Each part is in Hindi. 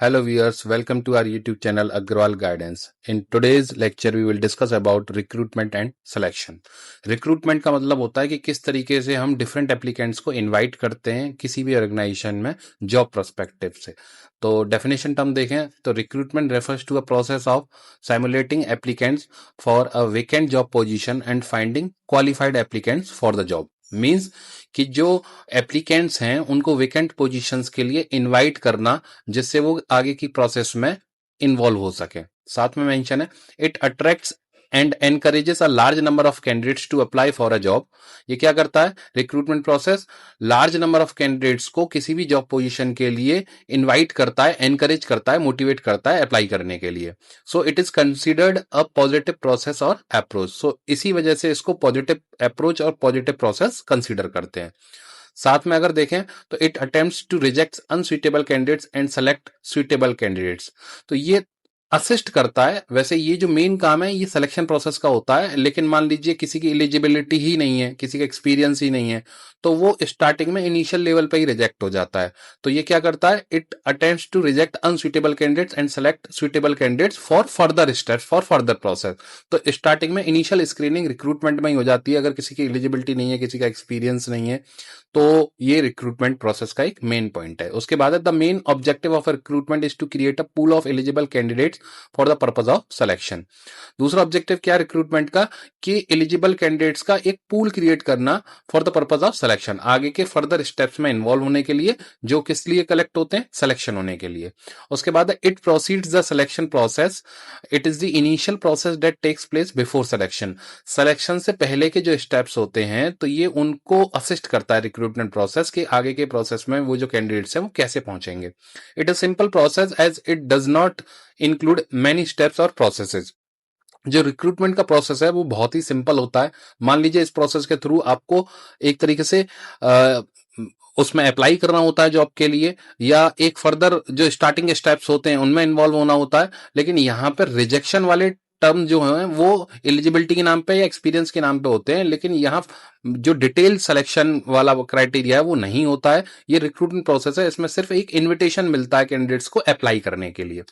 Hello viewers, welcome to our YouTube channel Agrawal Guidance. In today's lecture we will discuss about recruitment and selection. Recruitment का मतलब होता है कि किस तरीके से हम डिफरेंट एप्लीकेंट्स को इनवाइट करते हैं किसी भी ऑर्गेनाइजेशन में जॉब पर्सपेक्टिव से. तो डेफिनेशन टर्म देखें तो recruitment refers to a process of simulating applicants for a vacant job position and finding qualified applicants for the job. Means कि जो एप्लीकेंट्स हैं उनको वेकेंट पोजीशंस के लिए इनवाइट करना जिससे वो आगे की प्रोसेस में इन्वॉल्व हो सके. साथ में मेंशन है it attracts and encourages a large number of candidates to apply for a job. ये क्या करता है recruitment process? Large number of candidates को किसी भी जॉब पोजीशन के लिए इनवाइट करता है, एनकरेज करता है, मोटिवेट करता है अप्लाई करने के लिए. So it is considered a positive process और अप्रोच. सो इसी वजह से इसको पॉजिटिव अप्रोच और पॉजिटिव प्रोसेस कंसिडर करते हैं. साथ में अगर देखें तो it attempts to reject unsuitable candidates and select suitable candidates. तो ये असिस्ट करता है. वैसे ये जो मेन काम है ये सिलेक्शन प्रोसेस का होता है, लेकिन मान लीजिए किसी की एलिजिबिलिटी ही नहीं है, किसी का एक्सपीरियंस ही नहीं है, तो वो स्टार्टिंग में इनिशियल लेवल पे ही रिजेक्ट हो जाता है. तो ये क्या करता है it attempts to reject unsuitable candidates and select suitable candidates for further steps for further process. तो स्टार्टिंग में इनिशियल स्क्रीनिंग रिक्रूटमेंट में ही हो जाती है. अगर किसी की एलिजिबिलिटी नहीं है, किसी का एक्सपीरियंस नहीं है, तो ये रिक्रूटमेंट प्रोसेस का एक मेन पॉइंट है. उसके बाद the main objective of recruitment is to create a pool of eligible candidates for the purpose of selection. दूसरा ऑब्जेक्टिव क्या रिक्रूटमेंट का कि एलिजिबल कैंडिडेट्स का एक पूल क्रिएट करना for the purpose of selection, आगे के फर्दर स्टेप्स में इन्वॉल्व होने के लिए, जो किस लिए कलेक्ट होते हैं, सिलेक्शन होने के लिए. उसके बाद it proceeds the selection process. It is the initial process that takes place before selection. Selection से पहले के जो स्टेप्स होते हैं तो ये उनको असिस्ट करता है रिक्रूटमेंट प्रोसेस के आगे के प्रोसेस में वो जो कैंडिडेट्स हैं वो कैसे पहुंचेंगे. It is simple process as it does not include many steps और प्रोसेसेस. जो रिक्रूटमेंट का प्रोसेस है वो बहुत ही सिंपल होता है. मान लीजिए इस प्रोसेस के थ्रू आपको एक तरीके से उसमें अप्लाई करना होता है जॉब के लिए, या एक फर्दर जो स्टार्टिंग स्टेप्स होते हैं उनमें इन्वॉल्व होना होता है. लेकिन यहाँ पर रिजेक्शन वाले टर्म जो हैं वो एलिजिबिलिटी के नाम पे या एक्सपीरियंस के नाम पे होते हैं, लेकिन यहाँ जो डिटेल सिलेक्शन वाला क्राइटेरिया है वो नहीं होता है. ये रिक्रूटमेंट प्रोसेस है, इसमें सिर्फ एक इन्विटेशन मिलता है कैंडिडेट्स को अप्लाई करने के लिए.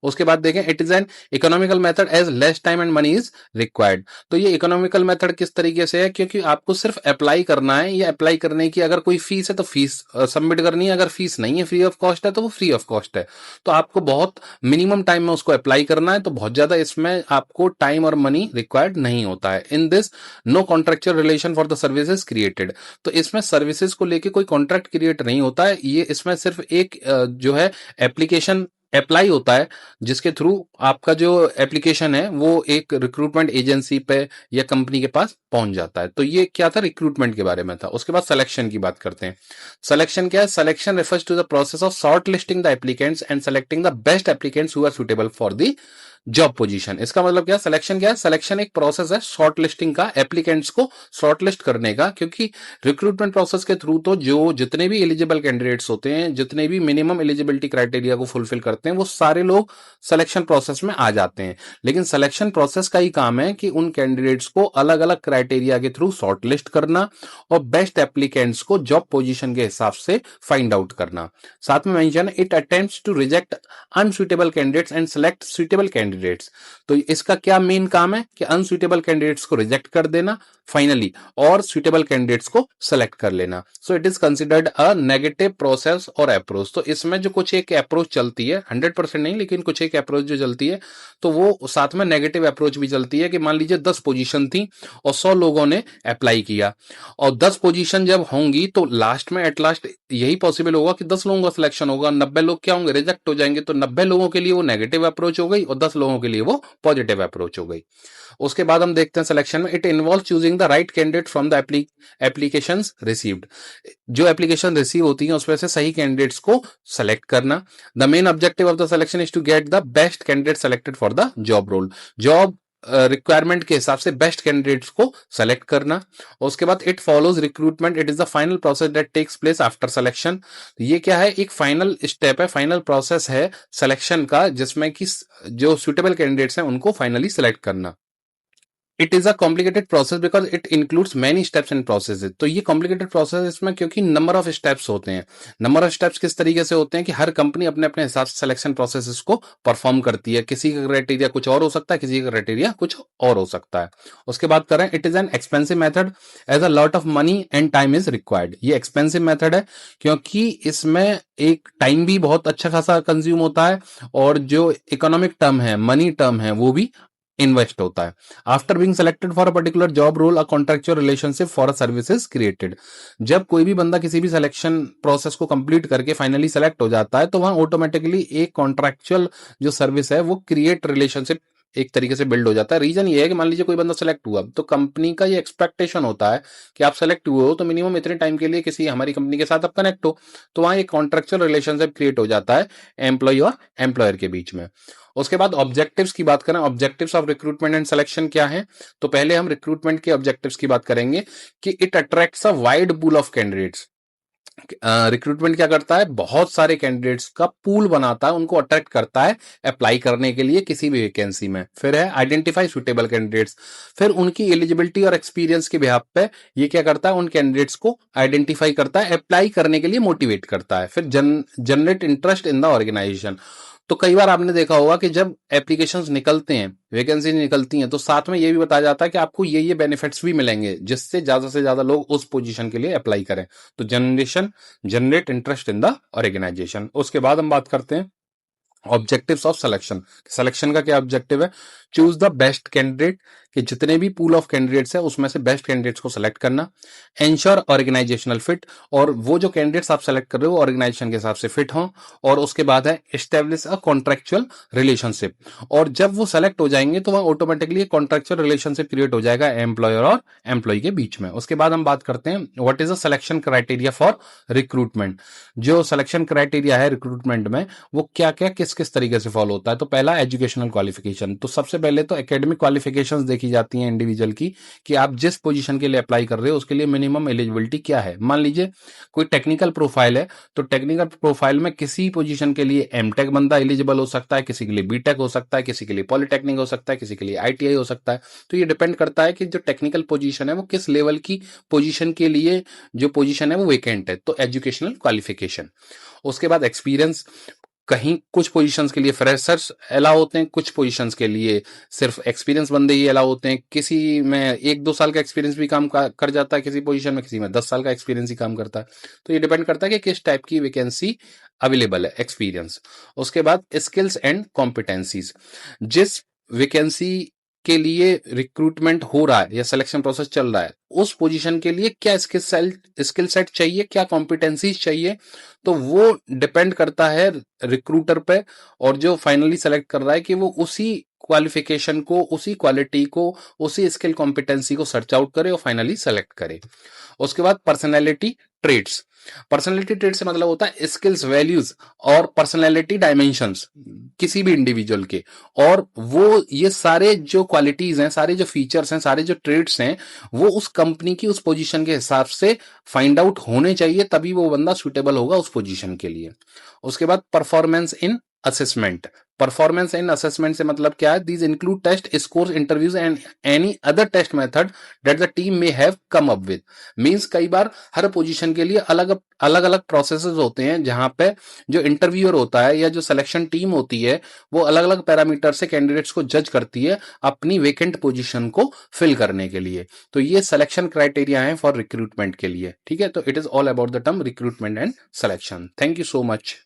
उसके बाद देखें it is an economical method as less time and money is required. तो ये इकोनॉमिकल मेथड किस तरीके से है, क्योंकि आपको सिर्फ अप्लाई करना है. ये अप्लाई करने की अगर कोई फीस है तो फीस सबमिट करनी है, अगर फीस नहीं है, फ्री ऑफ कॉस्ट है, तो वो फ्री ऑफ कॉस्ट है. तो आपको बहुत मिनिमम टाइम में उसको अप्लाई करना है, तो बहुत ज्यादा इसमें आपको टाइम और मनी रिक्वायर्ड नहीं होता है. In this no contractual relation for the services created. तो इसमें सर्विसेज को लेके कोई कॉन्ट्रैक्ट क्रिएट नहीं होता है. ये इसमें सिर्फ एक जो है एप्लीकेशन अप्लाई होता है, जिसके थ्रू आपका जो एप्लीकेशन है वो एक रिक्रूटमेंट एजेंसी पे या कंपनी के पास पहुंच जाता है. तो ये क्या था रिक्रूटमेंट के बारे में था. उसके बाद सिलेक्शन की बात करते हैं. सिलेक्शन क्या है? Selection refers to the process of short listing the applicants and selecting the best applicants who are suitable for the job position. इसका मतलब क्या? सिलेक्शन क्या है? सिलेक्शन एक प्रोसेस है शॉर्ट लिस्टिंग का, एप्लीकेंट्स को शॉर्ट लिस्ट करने का. क्योंकि रिक्रूटमेंट प्रोसेस के थ्रू तो जो जितने भी एलिजिबल कैंडिडेट्स होते हैं, जितने भी मिनिमम एलिजिबिलिटी क्राइटेरिया को फुलफिल करते हैं, वो सारे लोग सिलेक्शन प्रोसेस में आ जाते हैं. लेकिन सिलेक्शन प्रोसेस का ही काम है कि उन कैंडिडेट्स को अलग अलग क्राइटेरिया के थ्रू शॉर्ट लिस्ट करना और बेस्ट एप्लीकेंट्स को जॉब पोजीशन के हिसाब से फाइंड आउट करना. साथ में mention it attempts to reject unsuitable candidates and select suitable candidates. तो इसका क्या मेन काम है कि अनसुइटेबल कैंडिडेट्स को रिजेक्ट कर देना फाइनली, और सुइटेबल कैंडिडेट्स को सेलेक्ट कर लेना. सो it is considered a negative process और अप्रोच. तो इसमें जो कुछ एक अप्रोच चलती है, 100% नहीं लेकिन कुछ एक अप्रोच जो चलती है, तो वो साथ में नेगेटिव अप्रोच भी चलती है कि मान लीजिए 10 पोजीशन थी और 100 लोगों ने अप्लाई किया, और 10 पोजीशन जब होंगी तो लास्ट में एट लास्ट यही पॉसिबल होगा कि 10 लोगों का सिलेक्शन होगा, 90 लोग क्या होंगे? रिजेक्ट हो जाएंगे. तो 90 लोगों के लिए वो नेगेटिव अप्रोच हो गई और 10 लोगों के लिए वो पॉजिटिव अप्रोच हो गई. उसके बाद हम देखते हैं सिलेक्शन में it involve choosing the right candidate from the applications received. जो एप्लीकेशन रिसीव होती हैं उसमें से सही कैंडिडेट्स को सेलेक्ट करना. The main objective of the selection is to get the best candidate selected for the job role. Job requirement के हिसाब से बेस्ट कैंडिडेट्स को सेलेक्ट करना. उसके बाद it follows recruitment. It is the final process that takes place after selection. ये क्या है? एक फाइनल स्टेप है, फाइनल प्रोसेस है सिलेक्शन का, जिसमें कि जो सुटेबल कैंडिडेट्स हैं उनको फाइनली सेलेक्ट करना. It is a complicated process because it includes many steps in process. तो ये कॉम्प्लिकेटेड प्रोसेस इसमें क्योंकि नंबर ऑफ स्टेप्स होते हैं। नंबर ऑफ स्टेप्स किस तरीके से होते हैं कि हर कंपनी अपने अपने हिसाब से सिलेक्शन प्रोसेस को परफॉर्म करती है। किसी का क्राइटेरिया कुछ और हो सकता है, किसी का क्राइटेरिया कुछ और हो सकता है। उसके बाद करें, it is an expensive method as a lot of money and time is required. ये एक्सपेंसिव मेथड है क्योंकि इसमें एक टाइम भी बहुत अच्छा खासा कंज्यूम होता है और जो इकोनॉमिक टर्म है, मनी टर्म है, वो भी इन्वेस्ट होता है। After being selected for a particular job role, a contractual relationship for a service is created. जब कोई भी बंदा किसी भी सिलेक्शन प्रोसेस को कंप्लीट करके फाइनली सेलेक्ट हो जाता है तो वहां ऑटोमेटिकली एक कॉन्ट्रेक्चुअल जो सर्विस है वो क्रिएट रिलेशनशिप एक तरीके से बिल्ड हो जाता है। रीजन ये है कि मान लीजिए कोई बंदा सेलेक्ट हुआ तो कंपनी का ये एक्सपेक्टेशन होता है कि आप सेलेक्ट हुए हो तो मिनिमम इतने टाइम के लिए किसी हमारी कंपनी के साथ आप कनेक्ट हो। तो वहां एक कॉन्ट्रेक्चुअल रिलेशनशिप क्रिएट हो जाता है एम्प्लॉय और एम्प्लॉयर के बीच में। उसके बाद ऑब्जेक्टिव्स की बात करें, objectives of recruitment and selection क्या है? तो पहले हम रिक्रूटमेंट के ऑब्जेक्टिव्स की बात करेंगे कि it attracts a wide pool of candidates. Recruitment क्या करता है? बहुत सारे कैंडिडेट्स का पूल बनाता है, उनको अट्रैक्ट करता है अप्लाई करने के लिए किसी भी वैकेंसी में। फिर है आइडेंटिफाई सुटेबल कैंडिडेट्स। फिर उनकी एलिजिबिलिटी और एक्सपीरियंस के बिहाफ पे ये क्या करता है? उन कैंडिडेट्स को आइडेंटिफाई करता है, अप्लाई करने के लिए मोटिवेट करता है। फिर generate interest in the organisation. तो कई बार आपने देखा होगा कि जब एप्लीकेशंस निकलते हैं, वैकेंसी निकलती हैं, तो साथ में ये भी बताया जाता है कि आपको ये बेनिफिट्स भी मिलेंगे जिससे ज्यादा से ज्यादा लोग उस पोजीशन के लिए अप्लाई करें। तो generate interest in the organisation. उसके बाद हम बात करते हैं ऑब्जेक्टिव्स ऑफ सिलेक्शन। सिलेक्शन का क्या ऑब्जेक्टिव है? चूज द बेस्ट कैंडिडेट, कि जितने भी पूल ऑफ कैंडिडेट्स है उसमें से बेस्ट कैंडिडेट्स को सिलेक्ट करना। एंश्योर ऑर्गेनाइजेशनल फिट, और वो जो कैंडिडेट्स आप सेलेक्ट कर रहे हो ऑर्गेनाइजेशन के हिसाब से फिट हों। और उसके बाद है एस्टेब्लिश अ कॉन्ट्रेक्चुअल रिलेशनशिप, और जब वो सेलेक्ट हो जाएंगे तो वहां ऑटोमेटिकली कॉन्ट्रेक्चुअल रिलेशनशिप क्रिएट हो जाएगा एम्प्लॉयर और एम्प्लॉय के बीच में। उसके बाद हम बात करते हैं what is a selection criteria for recruitment. जो सिलेक्शन क्राइटेरिया है रिक्रूटमेंट में वो क्या क्या किस किस तरीके से फॉलो होता है? तो पहला एजुकेशनल क्वालिफिकेशन। तो सबसे पहले तो एकेडमिक क्वालिफिकेशंस देखी जाती हैं इंडिविजुअल की, कि आप जिस पोजीशन के लिए अप्लाई कर रहे हो उसके लिए मिनिमम एलिजिबिलिटी क्या है। मान लीजिए कोई टेक्निकल प्रोफाइल है, तो टेक्निकल प्रोफाइल में किसी पोजीशन के लिए एमटेक बंदा एलिजिबल हो सकता है, किसी के लिए बीटेक हो सकता है, किसी के लिए पॉलिटेक्निक हो सकता है, किसी के लिए आईटीआई हो सकता है। तो ये डिपेंड करता है कि जो टेक्निकल पोजीशन है वो किस लेवल की पोजीशन के लिए जो पोजीशन है वो वेकेंट है। तो एजुकेशनल क्वालिफिकेशन। उसके बाद एक्सपीरियंस। कहीं कुछ पोजीशंस के लिए फ्रेशर्स अलाउ होते हैं, कुछ पोजीशंस के लिए सिर्फ एक्सपीरियंस बंदे ही अलाउ होते हैं। किसी में 1-2 साल का एक्सपीरियंस भी काम कर जाता है किसी पोजीशन में, किसी में 10 साल का एक्सपीरियंस ही काम करता है। तो ये डिपेंड करता है कि किस टाइप की वैकेंसी अवेलेबल है, एक्सपीरियंस। उसके बाद स्किल्स एंड कॉम्पिटेंसीज। जिस वैकेंसी के लिए रिक्रूटमेंट हो रहा है या सिलेक्शन प्रोसेस चल रहा है उस पोजीशन के लिए क्या स्किल सेट चाहिए, क्या कॉम्पिटेंसीज चाहिए, तो वो डिपेंड करता है रिक्रूटर पे और जो फाइनली सेलेक्ट कर रहा है कि वो उसी क्वालिफिकेशन को, उसी क्वालिटी को, उसी स्किल कॉम्पिटेंसी को सर्च आउट करे और फाइनली सेलेक्ट करे। उसके बाद पर्सनैलिटी ट्रेट्स। पर्सनैलिटी ट्रेट से मतलब होता है स्किल्स, वैल्यूज और पर्सनैलिटी डायमेंशंस किसी भी इंडिविजुअल के। और वो ये सारे जो क्वालिटीज हैं, सारे जो फीचर्स हैं, सारे जो ट्रेड्स हैं, वो उस कंपनी की उस पोजीशन के हिसाब से फाइंड आउट होने चाहिए, तभी वो बंदा सुटेबल होगा उस पोजीशन के लिए। उसके बाद performance in assessment. Performance in assessment से मतलब क्या है? These include test scores, interviews and any other test method that the team may have come up with. Means कई बार हर पोजीशन के लिए अलग अलग प्रोसेसेस होते हैं जहां पे जो इंटरव्यूअर होता है या जो सिलेक्शन टीम होती है वो अलग अलग पैरामीटर से कैंडिडेट्स को जज करती है अपनी वेकेंट पोजीशन को फिल करने के लिए। तो ये सिलेक्शन क्राइटेरिया है फॉर रिक्रूटमेंट के लिए। ठीक है, तो it is all about the term recruitment and selection. Thank you so much.